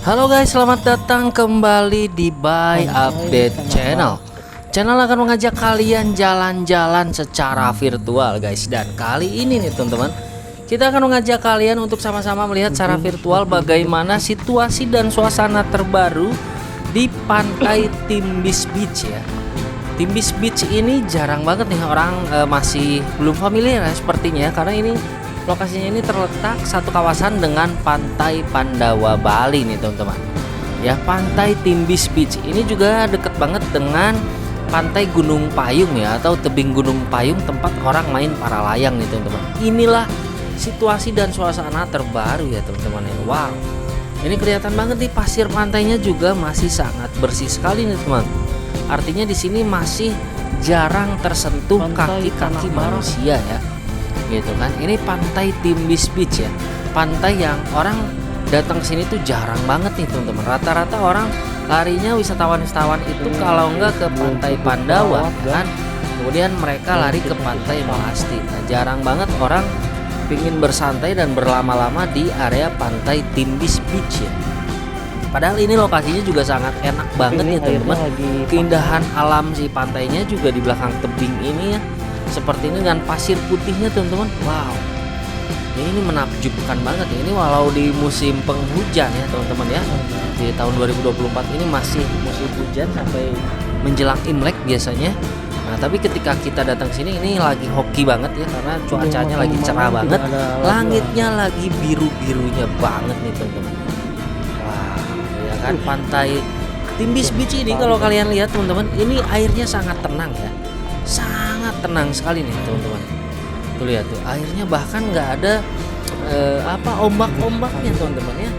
Halo guys, selamat datang kembali di Buy Update Channel. Channel akan mengajak kalian jalan-jalan secara virtual guys. Dan kali ini nih teman-teman, kita akan mengajak kalian untuk sama-sama melihat secara virtual bagaimana situasi dan suasana terbaru di pantai Timbis Beach ya. Timbis Beach ini jarang banget nih orang masih belum familiar ya sepertinya, karena ini lokasinya ini terletak satu kawasan dengan pantai Pandawa Bali nih teman-teman. Ya, pantai Timbis Beach ini juga deket banget dengan pantai Gunung Payung ya, atau tebing Gunung Payung, tempat orang main para layang nih teman-teman. Inilah situasi dan suasana terbaru ya teman-teman. Wow, ini kelihatan banget nih, pasir pantainya juga masih sangat bersih sekali nih teman. Artinya di sini masih jarang tersentuh kaki-kaki manusia ya, gitu kan. Ini pantai Timbis Beach ya, pantai yang orang datang ke sini tuh jarang banget nih teman-teman. Rata-rata orang larinya wisatawan-wisatawan itu kalau enggak ke pantai Pandawa ya kan, kemudian mereka lari ke pantai Melasti. Nah, jarang banget orang ingin bersantai dan berlama-lama di area pantai Timbis Beach ya. Padahal ini lokasinya juga sangat enak banget nih teman-teman. Keindahan alam si pantainya juga di belakang tebing ini ya, seperti ini dengan pasir putihnya teman-teman. Wow, ini menakjubkan banget ya. Ini walau di musim penghujan ya teman-teman ya, di tahun 2024 ini masih musim hujan sampai menjelang Imlek biasanya. Nah, tapi ketika kita datang sini ini lagi hoki banget ya, karena cuacanya lagi cerah banget, langitnya lagi biru-birunya banget nih teman-teman. Wah, ya kan, pantai Timbis Beach ini kalau kalian lihat teman-teman, ini airnya sangat tenang ya. Sangat tenang sekali nih teman-teman. Tuh lihat tuh, airnya bahkan nggak ada ombak-ombaknya teman-teman ya.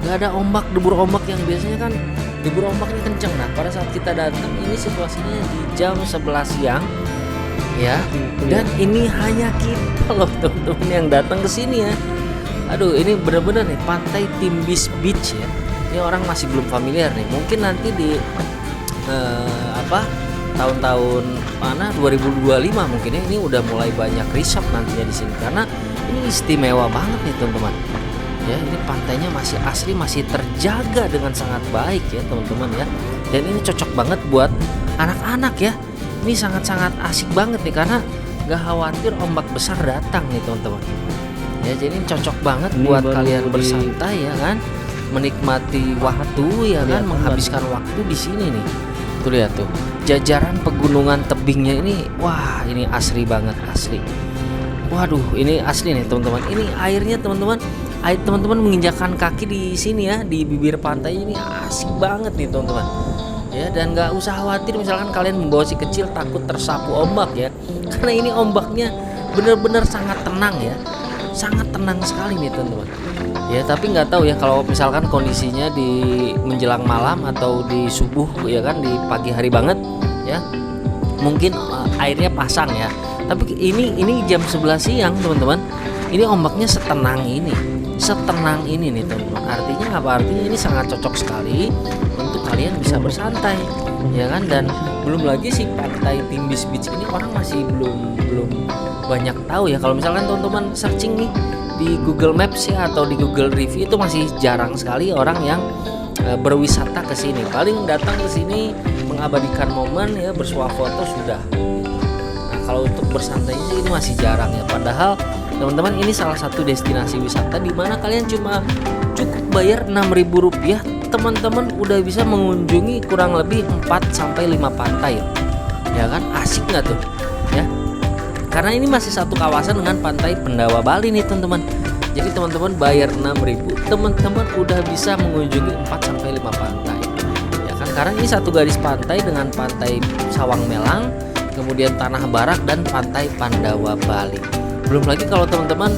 Nggak ada ombak, debur ombak yang biasanya kan debur ombaknya kenceng. Nah, pada saat kita datang ini situasinya di jam 11 siang ya, dan ini hanya kita loh teman-teman yang datang ke sini ya. Aduh, ini bener-bener nih pantai Timbis Beach ya. Ini orang masih belum familiar nih. Mungkin nanti di tahun-tahun mana 2025 mungkin ya, ini udah mulai banyak resort nantinya di sini, karena ini istimewa banget nih teman-teman. Ya, ini pantainya masih asli, masih terjaga dengan sangat baik ya teman-teman ya. Dan ini cocok banget buat anak-anak ya. Ini sangat-sangat asik banget nih, karena gak khawatir ombak besar datang nih teman-teman. Ya, jadi ini cocok banget ini buat kalian bersantai ya kan, menikmati waktu ya kan, menghabiskan waktu di sini nih. Tuh lihat tuh, jajaran pegunungan tebingnya ini, wah ini asli banget, asli. Waduh, ini asli nih teman-teman. Ini airnya teman-teman, air teman-teman menginjakkan kaki di sini ya, di bibir pantai ini asik banget nih teman-teman. Ya, dan nggak usah khawatir misalkan kalian membawa si kecil takut tersapu ombak ya, karena ini ombaknya bener-bener sangat tenang ya, sangat tenang sekali nih teman-teman. Ya, tapi nggak tahu ya kalau misalkan kondisinya di menjelang malam atau di subuh ya kan, di pagi hari banget ya, mungkin airnya pasang ya. Tapi ini jam 11 siang teman-teman, ini ombaknya setenang ini nih teman-teman. Artinya apa? Artinya ini sangat cocok sekali untuk kalian bisa bersantai ya kan. Dan belum lagi si pantai Timbis Beach ini orang masih belum banyak tahu ya. Kalau misalkan teman-teman searching nih di Google Maps ya, atau di Google Review, itu masih jarang sekali orang yang berwisata ke sini. Paling datang ke sini mengabadikan momen ya, bersuah foto sudah. Nah, kalau untuk bersantai ini masih jarang ya. Padahal teman-teman, ini salah satu destinasi wisata di mana kalian cuma cukup bayar Rp6.000, teman-teman udah bisa mengunjungi kurang lebih 4 sampai 5 pantai. Ya kan, asik nggak tuh? Ya. Karena ini masih satu kawasan dengan pantai Pandawa Bali nih teman-teman. Jadi teman-teman bayar 6.000, teman-teman udah bisa mengunjungi 4 sampai 5 pantai. Ya kan, karena ini satu garis pantai dengan pantai Sawang Melang, kemudian Tanah Barak, dan pantai Pandawa Bali. Belum lagi kalau teman-teman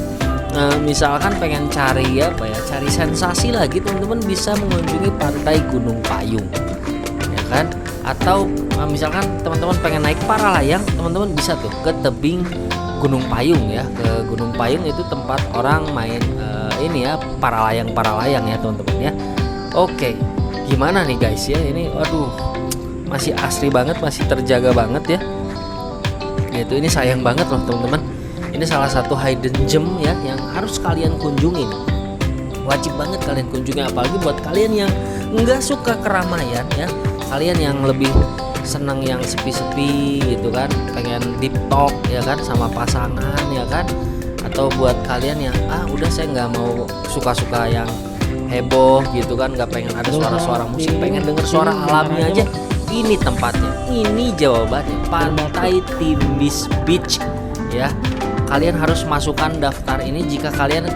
misalkan pengen cari cari sensasi lagi, teman-teman bisa mengunjungi pantai Gunung Payung. Ya kan? Atau misalkan teman-teman pengen naik para layang, teman-teman bisa tuh ke tebing Gunung Payung ya. Ke Gunung Payung itu tempat orang main ini ya, para layang ya teman-teman ya. Oke, gimana nih guys ya, ini waduh masih asli banget, masih terjaga banget ya. Itu ini sayang banget loh teman-teman. Ini salah satu hidden gem ya yang harus kalian kunjungin. wajib banget kalian kunjungi, apalagi buat kalian yang nggak suka keramaian ya, kalian yang lebih seneng yang sepi-sepi gitu kan, pengen deep talk ya kan sama pasangan ya kan, atau buat kalian yang udah saya nggak mau suka-suka yang heboh gitu kan, nggak pengen ada suara-suara musik, pengen denger suara alami aja, ini tempatnya, ini jawabannya, Pantai Timbis Beach ya. Kalian harus masukkan daftar ini jika kalian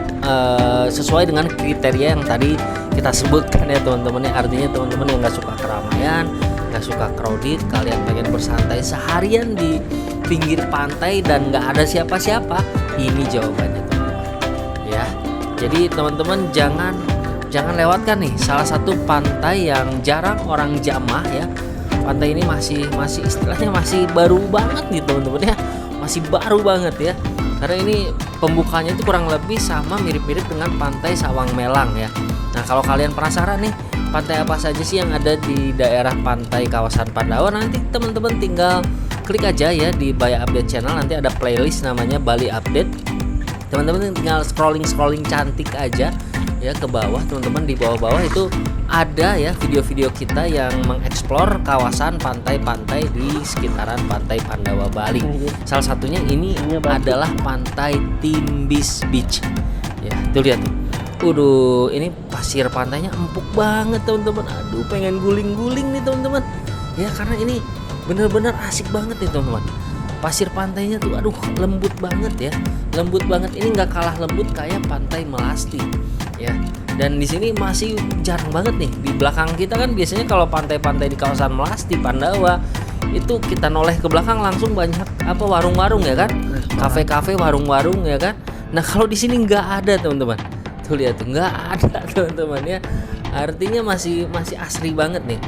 sesuai dengan kriteria yang tadi kita sebutkan ya teman-teman ya. Artinya teman-teman yang nggak suka keramaian, nggak suka crowded, kalian pengen bersantai seharian di pinggir pantai dan nggak ada siapa-siapa, ini jawabannya teman-teman ya. Jadi teman-teman jangan lewatkan nih salah satu pantai yang jarang orang jamah ya. Pantai ini masih istilahnya masih baru banget nih teman-teman ya, masih baru banget ya. Karena ini pembukanya itu kurang lebih sama mirip-mirip dengan Pantai Sawang Melang ya. Nah kalau kalian penasaran nih pantai apa saja sih yang ada di daerah pantai kawasan Pandawa, nanti teman-teman tinggal klik aja ya di Baya Update Channel, nanti ada playlist namanya Bali Update. Teman-teman tinggal scrolling cantik aja ya ke bawah, teman-teman di bawah-bawah itu ada ya video-video kita yang mengeksplor kawasan pantai-pantai di sekitaran Pantai Pandawa Bali. Salah satunya ini adalah Pantai Timbis Beach ya, tuh lihat tuh. Ini pasir pantainya empuk banget teman-teman. Aduh pengen guling-guling nih teman-teman ya, karena ini bener-bener asik banget nih teman-teman. Pasir pantainya tuh aduh lembut banget ya, lembut banget. Ini nggak kalah lembut kayak Pantai Melasti ya. Dan di sini masih jarang banget nih. Di belakang kita kan biasanya kalau pantai-pantai di kawasan Melasti, Pandawa itu kita noleh ke belakang langsung banyak warung-warung ya kan, kafe-kafe, warung-warung ya kan. Nah kalau di sini nggak ada teman-teman. Tuh lihat tuh nggak ada teman-teman ya. Artinya masih asri banget nih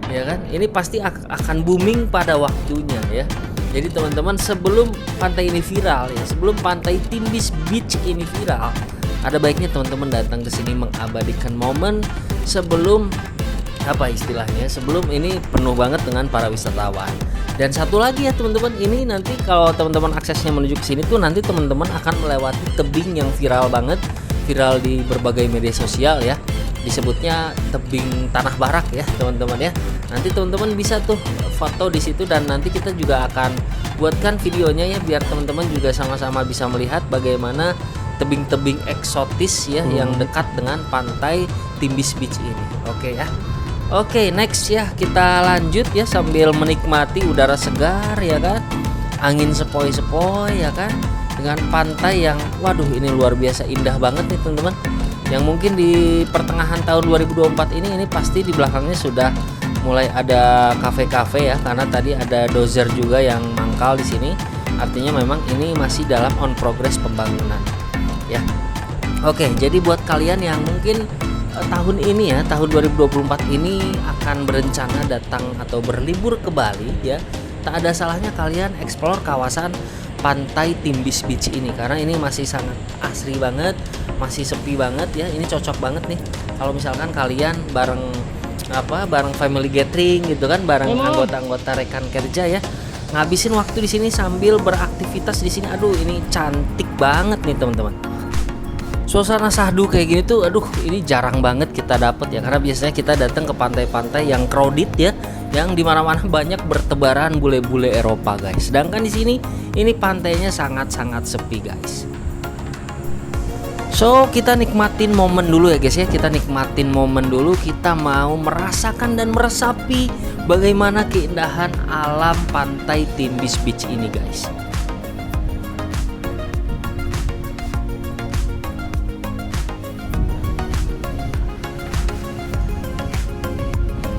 ya kan. Ini pasti akan booming pada waktunya ya. Jadi teman-teman sebelum pantai ini viral ya, sebelum Pantai Timbis Beach ini viral, ada baiknya teman-teman datang ke sini mengabadikan momen sebelum sebelum ini penuh banget dengan para wisatawan. Dan satu lagi ya teman-teman, ini nanti kalau teman-teman aksesnya menuju ke sini tuh nanti teman-teman akan melewati tebing yang viral banget, viral di berbagai media sosial ya. Disebutnya tebing Tanah Barak ya teman-teman ya. Nanti teman-teman bisa tuh foto di situ dan nanti kita juga akan buatkan videonya ya biar teman-teman juga sama-sama bisa melihat bagaimana tebing-tebing eksotis ya yang dekat dengan Pantai Timbis Beach ini. Oke ya. Oke, next ya kita lanjut ya sambil menikmati udara segar ya kan. Angin sepoi-sepoi ya kan. Dengan pantai yang waduh ini luar biasa indah banget nih teman-teman. Yang mungkin di pertengahan tahun 2024 ini pasti di belakangnya sudah mulai ada kafe-kafe ya, karena tadi ada dozer juga yang mangkal di sini. Artinya memang ini masih dalam on progress pembangunan. Ya. Oke, jadi buat kalian yang mungkin tahun ini ya, tahun 2024 ini akan berencana datang atau berlibur ke Bali ya, tak ada salahnya kalian explore kawasan Pantai Timbis Beach ini karena ini masih sangat asri banget, masih sepi banget ya. Ini cocok banget nih kalau misalkan kalian bareng family gathering gitu kan, bareng anggota-anggota rekan kerja ya. Ngabisin waktu di sini sambil beraktivitas di sini. Aduh, ini cantik banget nih teman-teman. Suasana sahdu kayak gini tuh aduh ini jarang banget kita dapat ya, karena biasanya kita datang ke pantai-pantai yang crowded ya, yang dimana-mana banyak bertebaran bule-bule Eropa guys. Sedangkan di sini ini pantainya sangat-sangat sepi guys. So kita nikmatin momen dulu ya guys ya, kita nikmatin momen dulu, kita mau merasakan dan meresapi bagaimana keindahan alam Pantai Timbis Beach ini guys.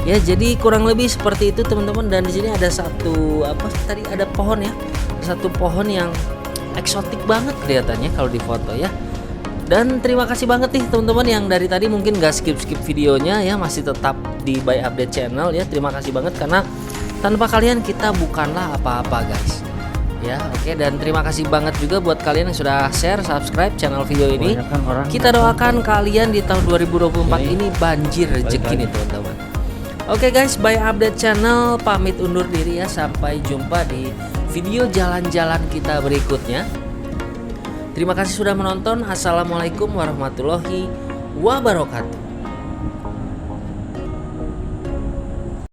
Ya jadi kurang lebih seperti itu teman-teman. Dan di sini ada ada pohon ya, satu pohon yang eksotik banget kelihatannya kalau di foto ya. Dan terima kasih banget nih teman-teman yang dari tadi mungkin gak skip videonya ya, masih tetap di By Update Channel ya. Terima kasih banget karena tanpa kalian kita bukanlah apa-apa guys. Ya oke, dan terima kasih banget juga buat kalian yang sudah share, subscribe channel video ini. Kita doakan kalian di tahun 2024 ini banjir rezeki nih teman-teman. Oke guys, By Update Channel pamit undur diri ya. Sampai jumpa di video jalan-jalan kita berikutnya. Terima kasih sudah menonton. Assalamualaikum warahmatullahi wabarakatuh.